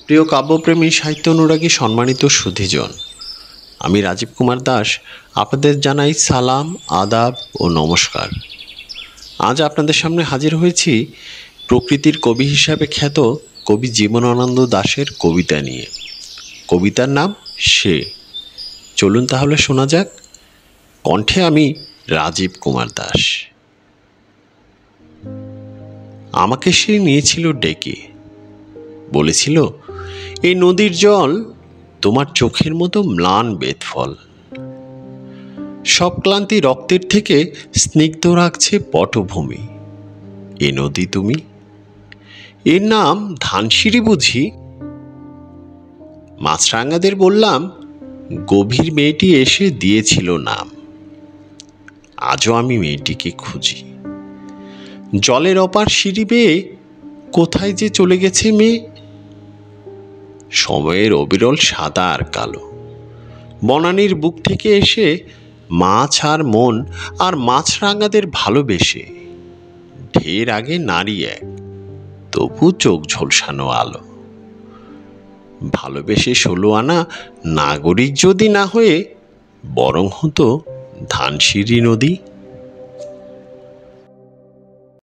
প্রিয় কাব্যপ্রেমী সাহিত্য অনুরাগী সম্মানিত সুধীজন, আমি রাজীব কুমার দাস আপনাদের জানাই সালাম, আদাব ও নমস্কার। আজ আপনাদের সামনে হাজির হয়েছি প্রকৃতির কবি হিসাবে খ্যাত কবি জীবনানন্দ দাশের কবিতা নিয়ে। কবিতার নাম সে। চলুন তাহলে শোনা যাক। কণ্ঠে আমি রাজীব কুমার দাস। আমাকে সে নিয়েছিল ডেকে, বলেছিল, এই নদীর জল তোমার চোখের মতো ম্লান বেদফল, সব ক্লান্তি রক্তের থেকে স্নিগ্ধ রাখছে পটভূমি। এ নদী তুমি, এর নাম ধানসিঁড়ি বুঝি? মাছরাঙাদের বললাম, গভীর মেয়েটি এসে দিয়েছিল নাম। আজও আমি মেয়েটিকে খুঁজি। জলের অপার সিঁড়ি বেয়ে কোথায় যে চলে গেছে মেয়ে? সময়ের অবিরল সাদা আর কালো বনানীর বুক থেকে এসে মাছ আর মন আর মাছরাঙাদের ভালোবেসে, ঢের আগে নারী এক, তবু চোখ ঝলসানো আলো। ভালোবেসে 16 আনা নাগরিক যদি না হয়ে বরং হতো ধানসিঁড়ি নদী।